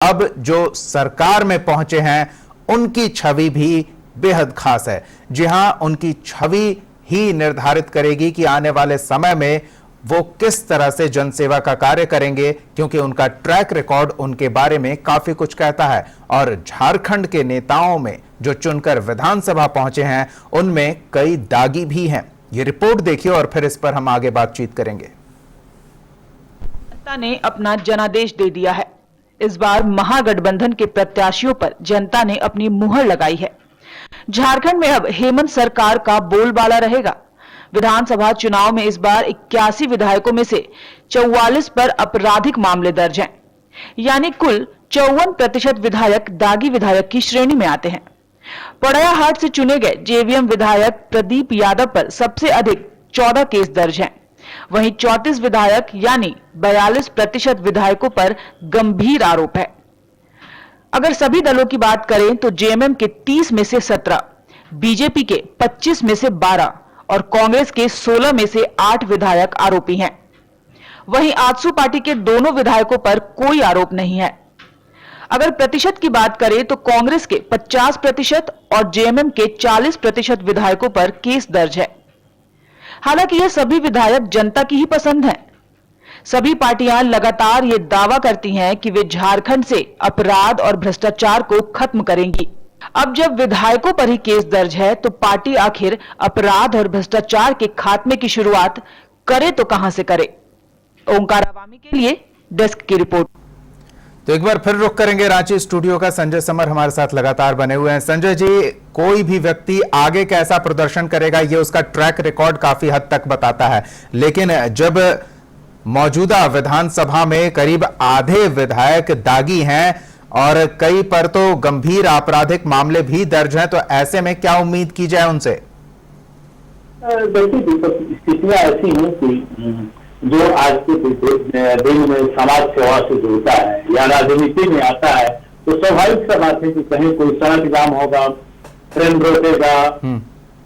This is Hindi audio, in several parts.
अब जो सरकार में पहुंचे हैं उनकी छवि भी बेहद खास है। जी हां, उनकी छवि ही निर्धारित करेगी कि आने वाले समय में वो किस तरह से जनसेवा का कार्य करेंगे, क्योंकि उनका ट्रैक रिकॉर्ड उनके बारे में काफी कुछ कहता है। और झारखंड के नेताओं में जो चुनकर विधानसभा पहुंचे हैं उनमें कई दागी भी हैं। ये रिपोर्ट देखिए और फिर इस पर हम आगे बातचीत करेंगे। जनता ने अपना जनादेश दे दिया है। इस बार महागठबंधन के प्रत्याशियों पर जनता ने अपनी मुहर लगाई है। झारखंड में अब हेमंत सरकार का बोलबाला रहेगा। विधानसभा चुनाव में इस बार 81 विधायकों में से 44 पर आपराधिक मामले दर्ज हैं, यानी कुल 54% विधायक दागी विधायक की श्रेणी में आते हैं। पड़याहाट से चुने गए जेवीएम विधायक प्रदीप यादव पर सबसे अधिक 14 केस दर्ज हैं। वहीं 34 विधायक यानी 42% विधायकों पर गंभीर आरोप है। अगर सभी दलों की बात करें तो जेएमएम के 30 में से 17, बीजेपी के 25 में से 12 और कांग्रेस के 16 में से 8 विधायक आरोपी हैं। वहीं आजसू पार्टी के दोनों विधायकों पर कोई आरोप नहीं है। अगर प्रतिशत की बात करें तो कांग्रेस के 50% और जेएमएम के 40% विधायकों पर केस दर्ज है। हालांकि ये सभी विधायक जनता की ही पसंद हैं। सभी पार्टियां लगातार ये दावा करती हैं कि वे झारखंड से अपराध और भ्रष्टाचार को खत्म करेंगी। अब जब विधायकों पर ही केस दर्ज है तो पार्टी आखिर अपराध और भ्रष्टाचार के खात्मे की शुरुआत करे तो कहां से करे। ओंकार अवामी के लिए डेस्क की रिपोर्ट। तो एक बार फिर रुख करेंगे रांची स्टूडियो का। संजय समर हमारे साथ लगातार बने हुए हैं। संजय जी, कोई भी व्यक्ति आगे कैसा प्रदर्शन करेगा ये उसका ट्रैक रिकॉर्ड काफी हद तक बताता है, लेकिन जब मौजूदा विधानसभा में करीब आधे विधायक दागी हैं और कई पर तो गंभीर आपराधिक मामले भी दर्ज हैं, तो ऐसे में क्या उम्मीद की जाए उनसे? देखिए, स्थितियां ऐसी हैं कि जो आज के दिन में समाज सेवा से जुड़ता है या राजनीति में आता है तो स्वाभाविक सा बात है कि कहीं कोई सड़क जाम होगा, ट्रेन रोकेगा,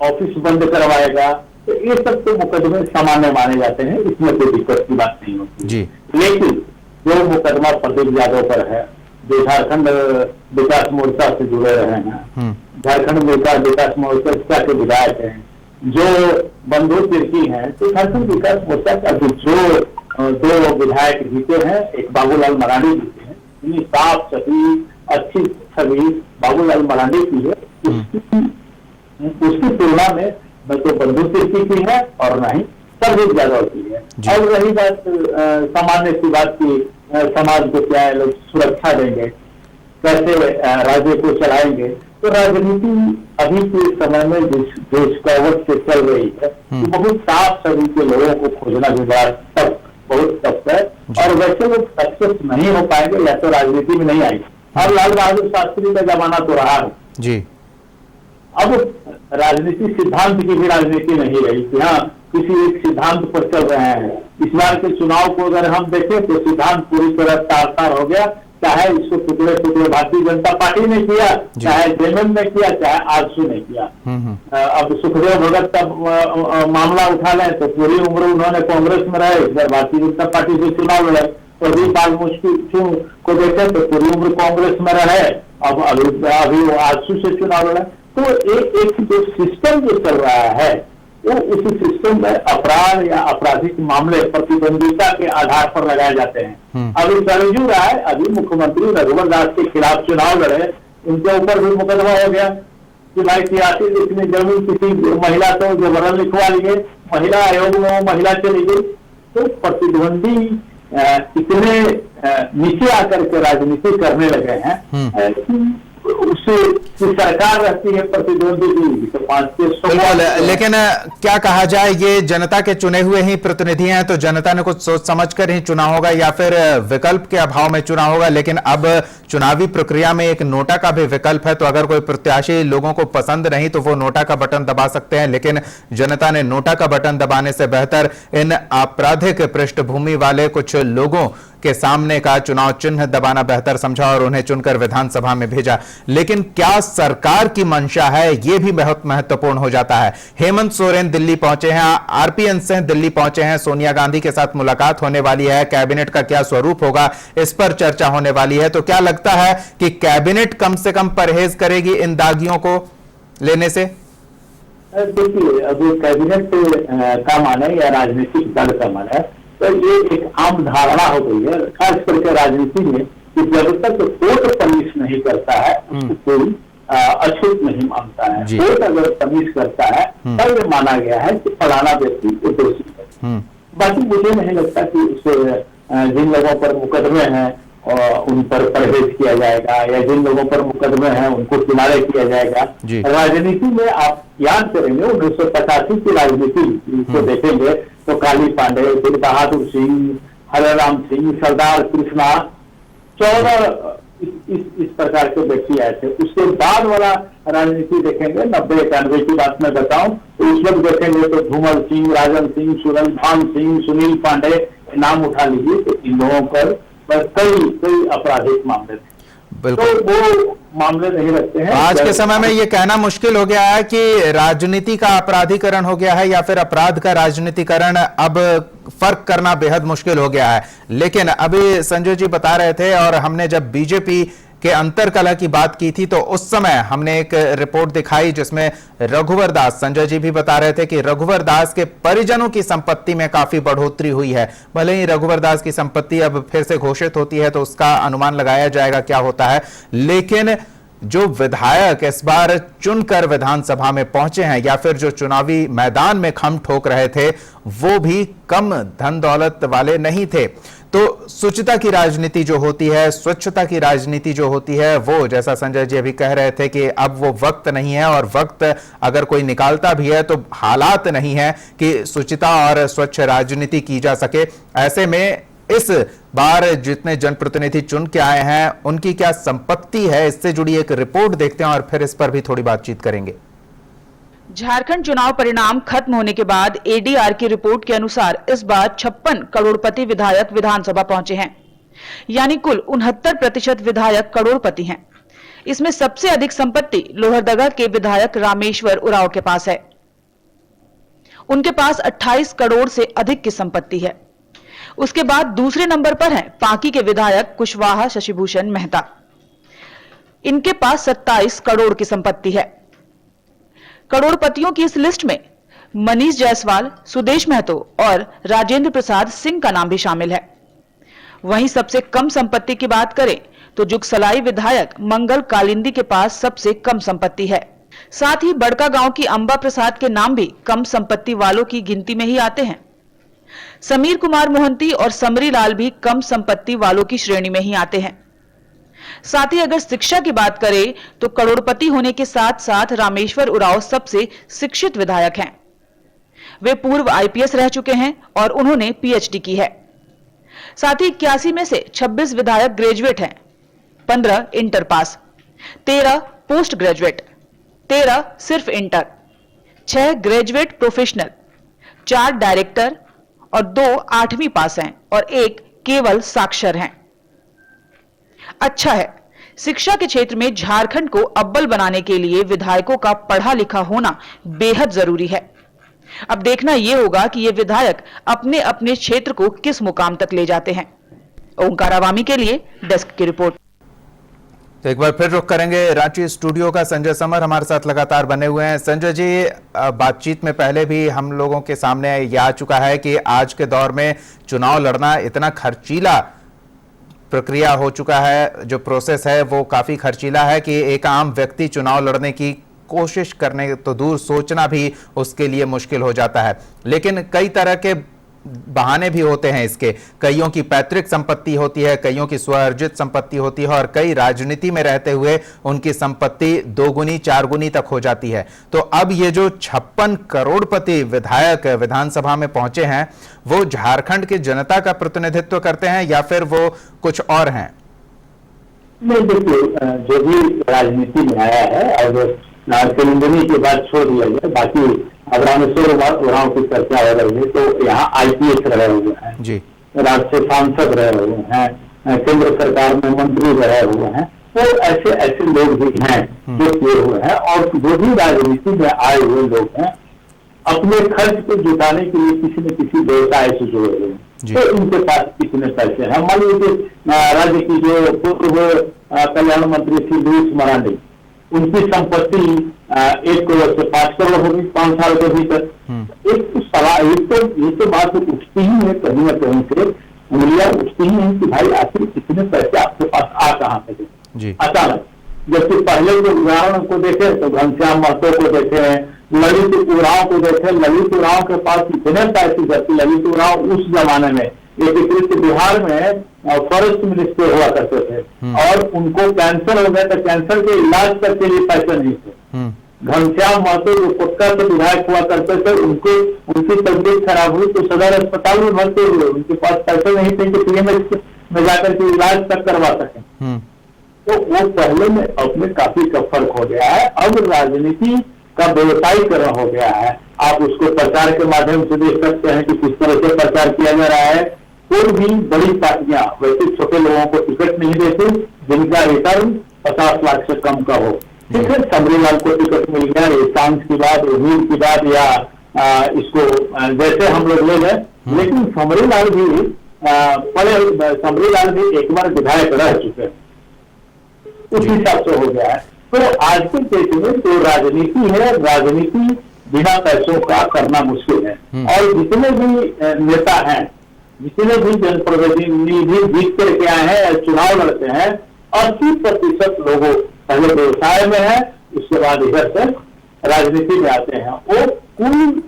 ऑफिस बंद करवाएगा, तो ये सब तो मुकदमे सामान्य माने जाते हैं, इसमें कोई दिक्कत की बात नहीं होती जी। लेकिन जो मुकदमा प्रदीप यादव पर है, जो झारखंड विकास मोर्चा से जुड़े रहे हैं, झारखंड विकास मोर्चा के विधायक हैं, जो बंधु तिर्की हैं, तो झारखंड विकास मोर्चा का जो 2 विधायक जीते हैं, एक बाबूलाल मरांडी जीते हैं, इतनी साफ छवि अच्छी छवि बाबूलाल मरांडी की है, उसकी तुलना में न तो बंधु तिर्की की है और न ही प्रदीप यादव की है। और रही बात सामान्य सी बात की समाज को क्या लोग सुरक्षा देंगे, कैसे राज्य को चलाएंगे, तो राजनीति अभी के समय में जो स्कॉवट से चल रही है तो बहुत साफ छवि के लोगों को खोजना भी बहुत टफ है। और वैसे लोग सक्सेस नहीं हो पाएंगे या तो राजनीति में नहीं आएंगे। और लाल बहादुर शास्त्री का जमाना तो रहा है जी। अब राजनीति सिद्धांत की भी राजनीति नहीं रही कि हाँ किसी एक सिद्धांत पर चल रहे हैं। इस बार के चुनाव को अगर हम देखें तो सिद्धांत पूरी तरह तार हो गया, चाहे इसको टुकड़े टुकड़े भारतीय जनता पार्टी ने किया, चाहे जेएमएम ने किया, चाहे आजसू ने किया। अब सुखदेव भगत का मामला उठा लें तो पूरी उम्र उन्होंने कांग्रेस में रहे, इस बार भारतीय जनता पार्टी से चुनाव लड़े। प्रदीप पाल मुश्किल को देखे तो पूरी उम्र कांग्रेस में रहे, अब अभी वो आजसू से चुनाव लड़े। तो एक जो सिस्टम जो चल रहा है वो उसी सिस्टम में अपराध या आपराधिक मामले प्रतिद्वंदिता के आधार पर लगाए जाते हैं। अभी सरजू रहा है, अभी मुख्यमंत्री रघुवर दास के खिलाफ चुनाव लड़े, उनके ऊपर भी मुकदमा हो गया कि भाई 83 जितनी जमीन किसी महिला को जबरन लिखवा लिए, महिला आयोग में वो महिला चली गई। तो प्रतिद्वंदी इतने नीचे आकर के राजनीति करने लगे हैं उससे सरकार रहती है प्रतिद्वंदी की तो 5 लेकिन क्या कहा जाए, ये जनता के चुने हुए ही प्रतिनिधि हैं, तो जनता ने कुछ सोच समझ कर ही चुना होगा या फिर विकल्प के अभाव में चुना होगा। लेकिन अब चुनावी प्रक्रिया में एक नोटा का भी विकल्प है, तो अगर कोई प्रत्याशी लोगों को पसंद नहीं तो वो नोटा का बटन दबा सकते हैं। लेकिन जनता ने नोटा का बटन दबाने से बेहतर इन आपराधिक पृष्ठभूमि वाले कुछ लोगों के सामने का चुनाव चिन्ह दबाना बेहतर समझा और उन्हें चुनकर विधानसभा में भेजा। लेकिन क्या सरकार की मंशा है, यह भी बहुत महत्वपूर्ण हो जाता है। हेमंत सोरेन दिल्ली पहुंचे हैं, आरपीएन सिंह दिल्ली पहुंचे हैं, सोनिया गांधी के साथ मुलाकात होने वाली है, कैबिनेट का क्या स्वरूप होगा इस पर चर्चा होने वाली है। तो क्या लगता है कि कैबिनेट कम से कम परहेज करेगी इन दागियों को लेने से? देखिए, अभी कैबिनेट का माने या राजनीतिक दल का माने, तो ये एक आम धारणा हो गई है, खास करके राजनीति में, कि जब तक कोर्ट तमीज नहीं करता है उसको कोई अछूत नहीं मानता है। कोर्ट अगर तमीज करता है तब ये माना गया है कि फलाना व्यक्ति दोषी है। बाकी मुझे नहीं लगता कि उससे जिन लोगों पर मुकदमे हैं और उन पर परहेज किया जाएगा, या जिन लोगों पर मुकदमे हैं उनको किनारे किया जाएगा। राजनीति में आप याद करेंगे 1985 की राजनीति को देखेंगे तो काली पांडे, फिर बहादुर सिंह, हरेराम सिंह, सरदार कृष्णा, 14 इस प्रकार के व्यक्ति आए थे। उसके बाद वाला राजनीति देखेंगे 90-91 की बात मैं बताऊं तो उस वक्त देखेंगे तो धूमल सिंह, राजन सिंह, सुरनभान सिंह, सुनील पांडे, नाम उठा लीजिए, तो इन लोगों पर कई आपराधिक मामले थे। तो वो मामले नहीं रखते हैं। आज के समय में ये कहना मुश्किल हो गया है कि राजनीति का अपराधीकरण हो गया है या फिर अपराध का राजनीतिकरण, अब फर्क करना बेहद मुश्किल हो गया है। लेकिन अभी संजय जी बता रहे थे और हमने जब बीजेपी के अंतरकलह की बात की थी तो उस समय हमने एक रिपोर्ट दिखाई जिसमें रघुवर दास, संजय जी भी बता रहे थे कि रघुवर दास के परिजनों की संपत्ति में काफी बढ़ोतरी हुई है। भले ही रघुवर दास की संपत्ति अब फिर से घोषित होती है तो उसका अनुमान लगाया जाएगा क्या होता है, लेकिन जो विधायक इस बार चुनकर विधानसभा में पहुंचे हैं या फिर जो चुनावी मैदान में खम ठोक रहे थे वो भी कम धन दौलत वाले नहीं थे। तो शुचिता की राजनीति जो होती है, स्वच्छता की राजनीति जो होती है, वो जैसा संजय जी अभी कह रहे थे कि अब वो वक्त नहीं है, और वक्त अगर कोई निकालता भी है तो हालात नहीं है कि शुचिता और स्वच्छ राजनीति की जा सके। ऐसे में इस बार जितने जनप्रतिनिधि चुन के आए हैं उनकी क्या संपत्ति है, इससे जुड़ी एक रिपोर्ट देखते हैं और फिर इस पर भी थोड़ी बातचीत करेंगे। झारखंड चुनाव परिणाम खत्म होने के बाद एडीआर की रिपोर्ट के अनुसार इस बार 56 करोड़पति विधायक विधानसभा पहुंचे हैं, यानी कुल 69% विधायक करोड़पति हैं। इसमें सबसे अधिक संपत्ति लोहरदगा के विधायक रामेश्वर उरांव के पास है। उनके पास 28 करोड़ से अधिक की संपत्ति है। उसके बाद दूसरे नंबर पर हैं पांकी के विधायक कुशवाहा शशिभूषण मेहता। इनके पास 27 करोड़ की संपत्ति है। करोड़पतियों की इस लिस्ट में मनीष जायसवाल, सुदेश महतो और राजेंद्र प्रसाद सिंह का नाम भी शामिल है। वहीं सबसे कम संपत्ति की बात करें तो जुगसलाई विधायक मंगल कालिंदी के पास सबसे कम संपत्ति है। साथ ही बड़का गांव की अंबा प्रसाद के नाम भी कम संपत्ति वालों की गिनती में ही आते हैं। समीर कुमार मोहंती और समरी लाल भी कम संपत्ति वालों की श्रेणी में ही आते हैं। साथ ही अगर शिक्षा की बात करें तो करोड़पति होने के साथ साथ रामेश्वर उरांव सबसे शिक्षित विधायक हैं। वे पूर्व आईपीएस रह चुके हैं और उन्होंने पीएचडी की है। साथ ही 81 में से 26 विधायक ग्रेजुएट हैं, 15 इंटर पास, 13 पोस्ट ग्रेजुएट, 13 सिर्फ इंटर, 6 ग्रेजुएट प्रोफेशनल, 4 डायरेक्टर और 2 8वीं पास हैं और 1 केवल साक्षर हैं। अच्छा है, शिक्षा के क्षेत्र में झारखंड को अव्वल बनाने के लिए विधायकों का पढ़ा लिखा होना बेहद जरूरी है। अब देखना यह होगा कि ये विधायक अपने अपने क्षेत्र को किस मुकाम तक ले जाते हैं। ओंकार अवामी के लिए डेस्क की रिपोर्ट। तो एक बार फिर रुख करेंगे रांची स्टूडियो का। संजय समर हमारे साथ लगातार बने हुए हैं। संजय जी, बातचीत में पहले भी हम लोगों के सामने यह आ चुका है कि आज के दौर में चुनाव लड़ना इतना खर्चीला प्रक्रिया हो चुका है, जो प्रोसेस है वो काफी खर्चीला है कि एक आम व्यक्ति चुनाव लड़ने की कोशिश करने तो दूर, सोचना भी उसके लिए मुश्किल हो जाता है। लेकिन कई तरह के बहाने भी होते हैं इसके। कईयों की पैतृक संपत्ति होती है, कईयों की स्वअर्जित संपत्ति होती है और कई राजनीति में रहते हुए उनकी संपत्ति 2 गुनी 4 गुनी तक हो जाती है। तो अब ये जो 56 करोड़पति विधायक विधानसभा में पहुंचे हैं वो झारखंड की जनता का प्रतिनिधित्व करते हैं या फिर वो कुछ और हैं? नहीं, देखिए, जो भी राजनीति में आया है और तेलंगाना के बाद छोड़ दिया गया, बाकी अब रामेश्वर उरांव की चर्चा हो रही है तो यहाँ आईपीएस रहे हुए हैं जी। राज्य से सांसद रहे हुए हैं, केंद्र सरकार में मंत्री रहे हुए हैं, तो ऐसे ऐसे लोग भी हैं जो किए हुए हैं। और जो भी राजनीति में आए हुए लोग हैं, अपने खर्च को जुटाने के लिए किसी न किसी व्यवसाय से जुड़े हुए हैं, तो इनके पास कितने पैसे हैं। मान लीजिए राज्य की जो पूर्व कल्याण मंत्री थी लुईस मरांडी, उनकी संपत्ति 1 करोड़ से 5 करोड़ होगी 5 साल के भीतर। एक तो सवाल, ये तो बात उठती ही है, कहीं न कहीं से उंगलियां उठती ही है कि भाई आखिर कितने पैसे आपके पास आ कहाँ से अचानक। जबकि पहले के उदाहरण को देखे तो घनश्याम महतो को देखे, ललित उरांव को देखे, ललित उरांव के पास इतने पैसे, जबकि ललित उरांव उस जमाने में एकीकृत बिहार में फॉरेस्ट मिनिस्टर हुआ करते थे, और उनको कैंसर हो गया तो कैंसर के इलाज तक के लिए पैसे नहीं थे। घनश्याम महतो जो पटना से विधायक हुआ करते थे, उनकी तबीयत खराब हुई तो सदर अस्पताल में भर्ती हुए, उनके पास पैसे नहीं थे कि पीएमएच में जाकर के इलाज तक करवा सकें। तो वो पहले में अपने काफी का फर्क हो गया है। अब राजनीति का व्यवसायीकरण हो गया है। आप उसको प्रचार के माध्यम से देख सकते हैं कि किस तरह से प्रचार किया जा रहा है। कोई भी बड़ी पार्टियां वैसे छोटे लोगों को टिकट नहीं देती जिनका रिटर्न 50 लाख से कम का हो। ठीक है, समरीलाल को टिकट मिल गया, ये सांस की बात, उम्मीद की बात, या इसको जैसे हम लोग ले गए, लेकिन समरीलाल भी एक बार विधायक रह चुके हैं, उस हिसाब से हो गया है। तो आज के देश में जो राजनीति है, राजनीति बिना पैसों का करना मुश्किल है। और जितने भी नेता हैं, जितने भी जनप्रतिनिधि जीत करके आए हैं या चुनाव लड़ते हैं, 80% लोगों पहले व्यवसाय में है, उसके बाद इधर से राजनीति में आते हैं। वो कुल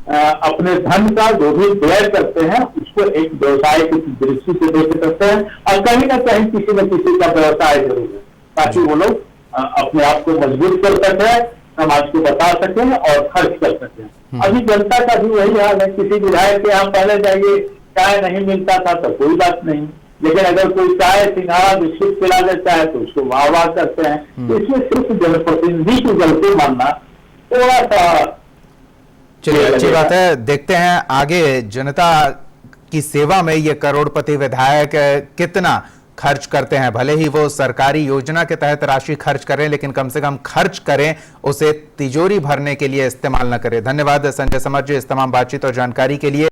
अपने धन का जो भी व्यय करते हैं उसको एक व्यवसाय की दृष्टि से देख सकते हैं, और कहीं ना कहीं किसी न किसी का व्यवसाय जरूर है, ताकि वो लोग अपने आप को मजबूत कर सकें, समाज को बता सकें और खर्च कर सकें। अभी जनता का भी वही हाल है। किसी विधायक के यहाँ पहले जाइए, चाय नहीं मिलता था तो कोई बात नहीं, लेकिन अगर कोई चाय सिंघाड़ा बिस्कुट पिला देता है तो उसको वाह वाह करते हैं। तो इसमें सिर्फ जनप्रतिनिधि की गलती मानना थोड़ा सा, चलिए अच्छी बात है। देखते हैं आगे जनता की सेवा में ये करोड़पति विधायक कितना खर्च करते हैं। भले ही वो सरकारी योजना के तहत राशि खर्च करें, लेकिन कम से कम खर्च करें, उसे तिजोरी भरने के लिए इस्तेमाल न करें। धन्यवाद संजय समर जी इस तमाम बातचीत और जानकारी के लिए।